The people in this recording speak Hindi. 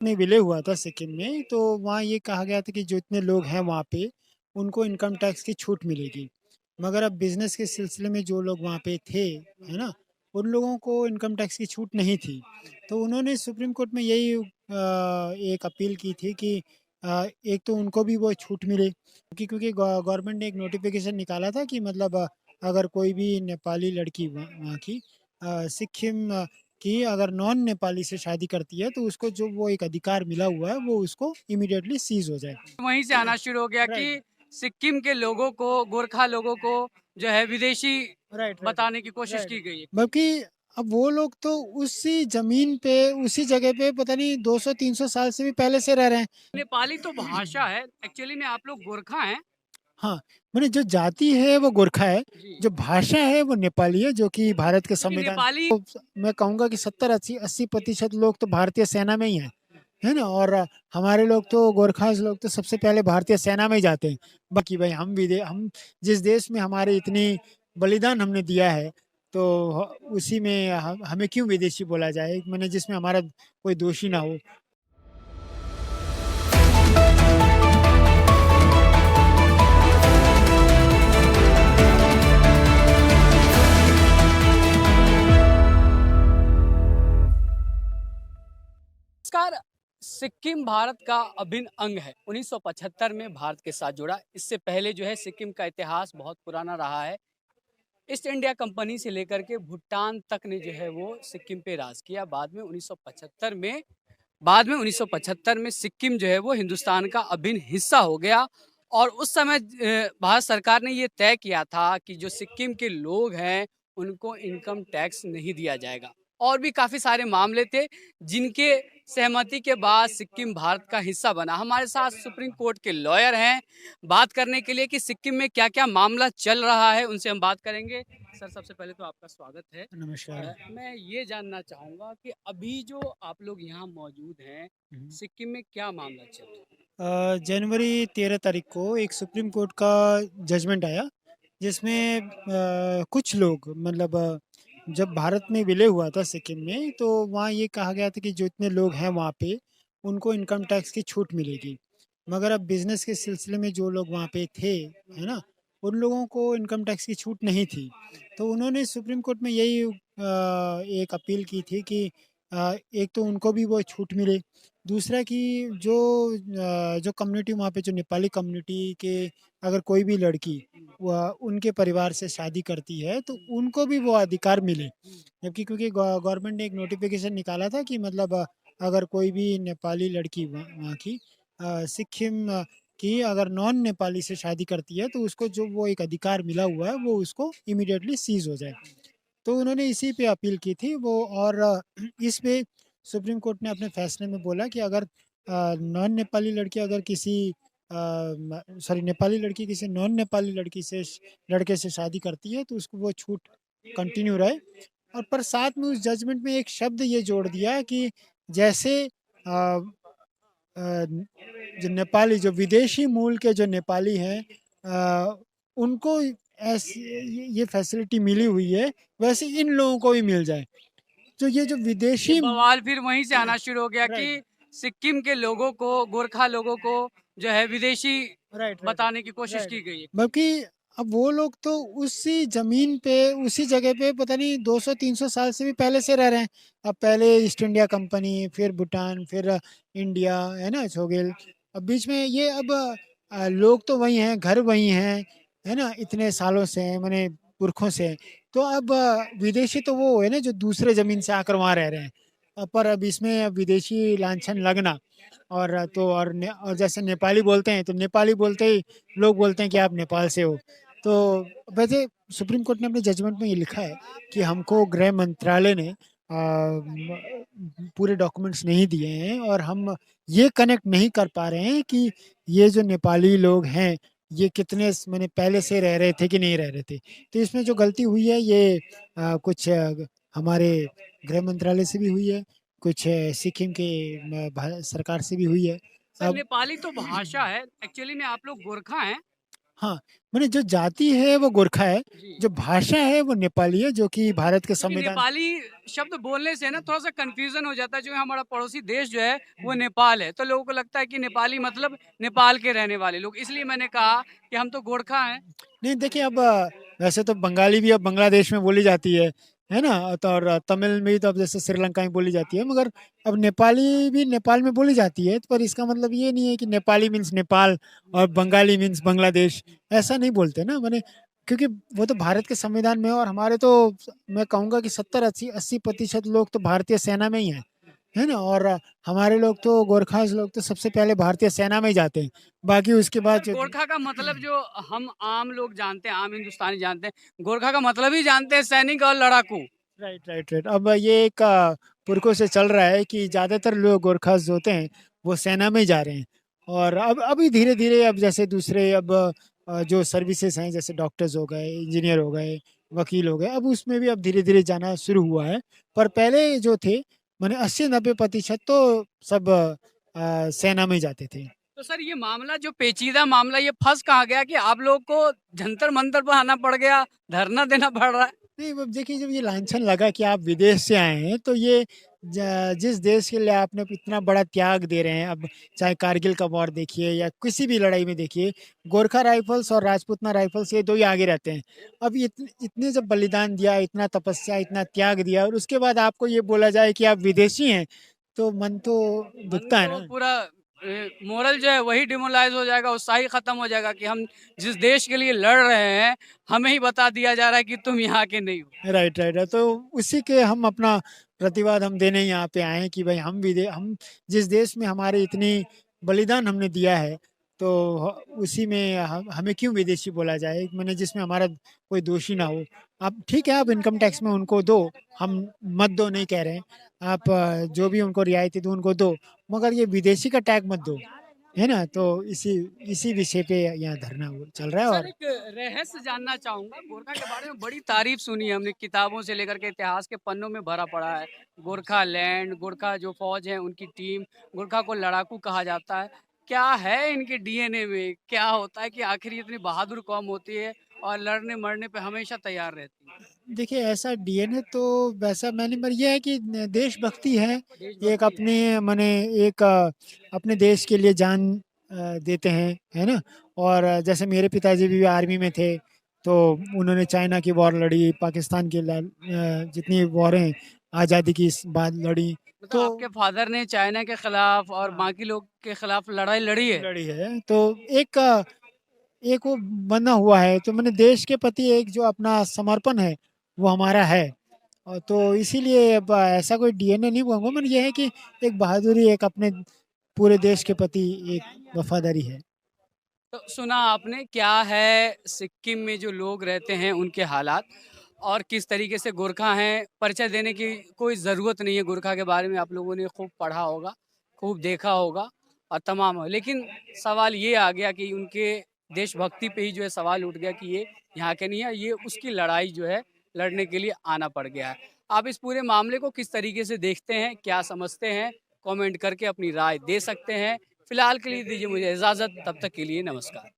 में विलय हुआ था सिक्किम में, तो वहाँ ये कहा गया था कि जो इतने लोग हैं वहाँ पे, उनको इनकम टैक्स की छूट मिलेगी। मगर अब बिज़नेस के सिलसिले में जो लोग वहाँ पे थे, है ना? उन लोगों को इनकम टैक्स की छूट नहीं थी। तो उन्होंने सुप्रीम कोर्ट में यही एक अपील की थी कि एक तो उनको भी वो छूट मिले, क्योंकि गवर्नमेंट ने एक नोटिफ़िकेशन निकाला था कि मतलब अगर कोई भी नेपाली लड़की वहाँ वहाँ की सिक्किम कि अगर नॉन नेपाली से शादी करती है तो उसको जो वो एक अधिकार मिला हुआ है वो उसको इमीडिएटली सीज हो जाए। वहीं से आना शुरू हो गया कि राइट, सिक्किम के लोगों को, गोरखा लोगों को जो है विदेशी राइट, राइट, बताने की कोशिश राइट। की गई है। बल्कि अब वो लोग तो उसी ज़मीन पे, उसी जगह पे पता नहीं 200-300 साल से भी पहले से रह रहे हैं। नेपाली तो भाषा है, एक्चुअली में आप लोग गोरखा हैं। हाँ, माने जो जाति है वो गोरखा है, जी। जो भाषा है वो नेपाली है, जो कि भारत के क्योंकि संविधान नेपाली तो मैं कहूँगा कि 70-80% लोग तो भारतीय सेना में ही हैं, है ना? और हमारे लोग तो गोरखास लोग तो सबसे पहले भारतीय सेना में ही जाते हैं। बाकी भाई हम जिस देश में हमारे इतनी बलिदान हमने दिया है, तो उसी में हमें क्यों विदेशी बोला जाए? माने जिसमें हमारा कोई दोषी ना हो। नमस्कार। सिक्किम भारत का अभिन्न अंग है। 1975 में भारत के साथ जुड़ा। इससे पहले जो है सिक्किम का इतिहास बहुत पुराना रहा है। ईस्ट इंडिया कंपनी से लेकर के भूटान तक ने जो है वो सिक्किम पे राज किया। बाद में 1975 में सिक्किम जो है वो हिंदुस्तान का अभिन्न हिस्सा हो गया। और उस समय भारत सरकार ने ये तय किया था कि जो सिक्किम के लोग हैं उनको इनकम टैक्स नहीं दिया जाएगा। और भी काफी सारे मामले थे जिनके सहमति के बाद सिक्किम भारत का हिस्सा बना। हमारे साथ सुप्रीम कोर्ट के लॉयर हैं बात करने के लिए कि सिक्किम में क्या क्या मामला चल रहा है, उनसे हम बात करेंगे। सर, सबसे पहले तो आपका स्वागत है। नमस्कार। मैं ये जानना चाहूँगा कि अभी जो आप लोग यहाँ मौजूद हैं, हुँ। सिक्किम में क्या मामला चल रहा है? जनवरी 13 तारीख को एक सुप्रीम कोर्ट का जजमेंट आया, जिसमें कुछ लोग मतलब जब भारत में विलय हुआ था सिक्किम में, तो वहाँ ये कहा गया था कि जो इतने लोग हैं वहाँ पे, उनको इनकम टैक्स की छूट मिलेगी। मगर अब बिज़नेस के सिलसिले में जो लोग वहाँ पे थे, है ना? उन लोगों को इनकम टैक्स की छूट नहीं थी। तो उन्होंने सुप्रीम कोर्ट में यही एक अपील की थी कि एक तो उनको भी वो छूट मिले, दूसरा कि जो कम्युनिटी वहाँ पे जो नेपाली कम्युनिटी के अगर कोई भी लड़की वह उनके परिवार से शादी करती है तो उनको भी वो अधिकार मिले। जबकि क्योंकि गवर्नमेंट ने एक नोटिफ़िकेशन निकाला था कि मतलब अगर कोई भी नेपाली लड़की वहाँ वहाँ की सिक्किम की अगर नॉन नेपाली से शादी करती है तो उसको जो वो एक अधिकार मिला हुआ है वो उसको इमीडिएटली सीज़ हो जाए। तो उन्होंने इसी पे अपील की थी वो। और इस पे सुप्रीम कोर्ट ने अपने फैसले में बोला कि अगर नॉन नेपाली लड़की अगर किसी सॉरी नेपाली लड़की किसी नॉन नेपाली लड़की से लड़के से शादी करती है तो उसको वो छूट कंटिन्यू रहे। और पर साथ में उस जजमेंट में एक शब्द ये जोड़ दिया कि जैसे जो नेपाली जो विदेशी मूल के जो नेपाली हैं उनको ऐसी ये फैसिलिटी मिली हुई है, वैसे इन लोगों को भी मिल जाए। तो ये जो ये विदेशी बवाल फिर वहीं से आना शुरू हो गया कि राइट, सिक्किम के लोगों को, गोरखा लोगों को जो है विदेशी राइट, राइट, बताने की कोशिश राइट। की गई है। बल्कि अब वो लोग तो उसी ज़मीन पे, उसी जगह पे पता नहीं 200-300 साल से भी पहले से रह रहे हैं। अब पहले ईस्ट इंडिया कंपनी, फिर भूटान, फिर इंडिया, है ना, छेगेल। अब बीच में ये अब लोग तो वही हैं, घर वही हैं, है ना, इतने सालों से हैं, माने पुरखों से हैं। तो अब विदेशी तो वो है ना जो दूसरे ज़मीन से आकर वहाँ रह रहे हैं। पर अब इसमें अब विदेशी लांछन लगना और तो और जैसे नेपाली बोलते हैं तो नेपाली बोलते ही लोग बोलते हैं कि आप नेपाल से हो। तो वैसे सुप्रीम कोर्ट ने अपने जजमेंट में ये लिखा है कि हमको गृह मंत्रालय ने पूरे डॉक्यूमेंट्स नहीं दिए हैं और हम ये कनेक्ट नहीं कर पा रहे हैं कि ये जो नेपाली लोग हैं ये कितने मैंने पहले से रह रहे थे कि नहीं रह रहे थे। तो इसमें जो गलती हुई है ये कुछ हमारे गृह मंत्रालय से भी हुई है, कुछ सिक्किम के सरकार से भी हुई है। सर, अब नेपाली तो भाषा है, एक्चुअली में आप लोग गोरखा हैं। हाँ, माने जो जाति है वो गोरखा है, जी। जो भाषा है वो नेपाली है, जो कि भारत के क्योंकि संविधान। नेपाली शब्द बोलने से ना थोड़ा-सा कन्फ्यूज़न हो जाता है, जो हमारा पड़ोसी देश जो है वो नेपाल है, तो लोगों को लगता है कि नेपाली मतलब नेपाल के रहने वाले लोग, इसलिए मैंने कहा कि हम तो गोरखा हैं। नहीं देखिए अब वैसे तो बंगाली भी अब बांग्लादेश में बोली जाती है ना? तो और तमिल भी तो अब जैसे श्रीलंका में बोली जाती है, मगर अब नेपाली भी नेपाल में बोली जाती है, पर इसका मतलब ये नहीं है कि नेपाली मीन्स नेपाल और बंगाली मीन्स बांग्लादेश, ऐसा नहीं बोलते ना माने, क्योंकि वो तो भारत के संविधान में है और हमारे तो मैं कहूँगा कि 70-80 प्रतिशत लोग तो भारतीय सेना में ही हैं, है ना? और हमारे लोग तो गोरखास लोग तो सबसे पहले भारतीय सेना में ही जाते हैं, बाकी उसके बाद सर जो गोरखा का मतलब जो हम आम लोग जानते हैं, आम हिंदुस्तानी जानते हैं, गोरखा का मतलब ही जानते हैं सैनिक और लड़ाकू। Right, right, right. अब ये एक पुरखों से चल रहा है कि ज़्यादातर लोग गोरखास जो होते हैं, वो सेना में ही जा रहे हैं। और अब अभी धीरे-धीरे अब जैसे दूसरे अब जो सर्विसेज़ हैं, जैसे डॉक्टर्स हो गए, इंजीनियर हो गए, वकील हो गए, अब उसमें भी अब धीरे-धीरे जाना शुरू हुआ है। पर पहले जो थे, माने 80-90% तो सब सेना में ही जाते थे। तो सर ये मामला जो पेचीदा मामला ये फँस कहाँ गया कि आप लोग को जंतर-मंतर पर आना पड़ गया, धरना देना पड़ रहा है? नहीं, अब देखिए जब ये लांछन लगा कि आप विदेश से आए हैं, तो ये जिस देश के लिए आपने इतना बड़ा त्याग दे रहे हैं, अब चाहे कारगिल का वॉर देखिए या किसी भी लड़ाई में देखिए, गोरखा राइफल्स और राजपूतना राइफल्स ये 2 ही आगे रहते हैं। अब इतने जब बलिदान दिया, इतना तपस्या, इतना त्याग दिया और उसके बाद आपको ये बोला जाए कि आप विदेशी हैं, तो मन तो मन दुखता है तो ना। पूरा मोरल जो है वही डिमोरलाइज़ हो जाएगा, उत्साह ही खत्म हो जाएगा कि हम जिस देश के लिए लड़ रहे हैं, हमें ही बता दिया जा रहा है कि तुम यहाँ के नहीं हो। राइट, राइट है। तो उसी के हम अपना प्रतिवाद हम देने यहाँ पे आए हैं कि भाई हम जिस देश में हमारे इतनी बलिदान हमने दिया है, तो उसी में हमें क्यों विदेशी बोला जाए, मैंने जिसमें हमारा कोई दोषी ना हो। आप ठीक है, आप इनकम टैक्स में उनको दो, हम मत दो नहीं कह रहे हैं, आप जो भी उनको रियायती दो उनको दो, मगर ये विदेशी का टैग मत दो, है ना? तो इसी इसी विषय पे यहाँ धरना चल रहा है। सर और एक रहस्य जानना चाहूँगा, गोरखा के बारे में बड़ी तारीफ़ सुनी है हमने, किताबों से लेकर के इतिहास के पन्नों में भरा पड़ा है। गोरखा लैंड, गोरखा जो फ़ौज है उनकी टीम, गोरखा को लड़ाकू कहा जाता है। क्या है इनके डीएनए में? क्या होता है कि आखिर ये इतनी बहादुर कौम होती है और लड़ने-मरने पे हमेशा तैयार रहती है? देखिए ऐसा डीएनए तो वैसा मैंने, पर ये है कि देशभक्ति है, एक देशभक्ति है। अपने माने एक अपने देश के लिए जान देते हैं, है ना? और जैसे मेरे पिताजी भी आर्मी में थे, तो उन्होंने चाइना की वॉर लड़ी, पाकिस्तान की जितनी वॉरें आज़ादी की इस बाद लड़ी, मतलब तो आपके फ़ादर ने चाइना के खिलाफ और हाँ, बाकी लोग के खिलाफ लड़ाई लड़ी है? लड़ी है। तो एक एक वो बना हुआ है, तो मैंने देश के प्रति एक जो अपना समर्पण है, वो हमारा है। और तो इसीलिए अब ऐसा कोई डीएनए नहीं बोलूँगा, मगर ये है कि एक बहादुरी, एक अपने पूरे देश के प्रति एक वफ़ादारी है। तो सुना आपने क्या है सिक्किम में जो लोग रहते हैं उनके हालात और किस तरीके से गोरखा हैं, परिचय देने की कोई ज़रूरत नहीं है, गोरखा के बारे में आप लोगों ने खूब पढ़ा होगा, खूब देखा होगा और तमाम हो, लेकिन सवाल ये आ गया कि उनके देशभक्ति पे ही जो है सवाल उठ गया कि ये यहाँ के नहीं है, ये उसकी लड़ाई जो है लड़ने के लिए आना पड़ गया है। आप इस पूरे मामले को किस तरीके से देखते हैं, क्या समझते हैं? कमेंट करके अपनी राय दे सकते हैं। फिलहाल के लिए दीजिए मुझे इजाज़त, तब तक के लिए नमस्कार।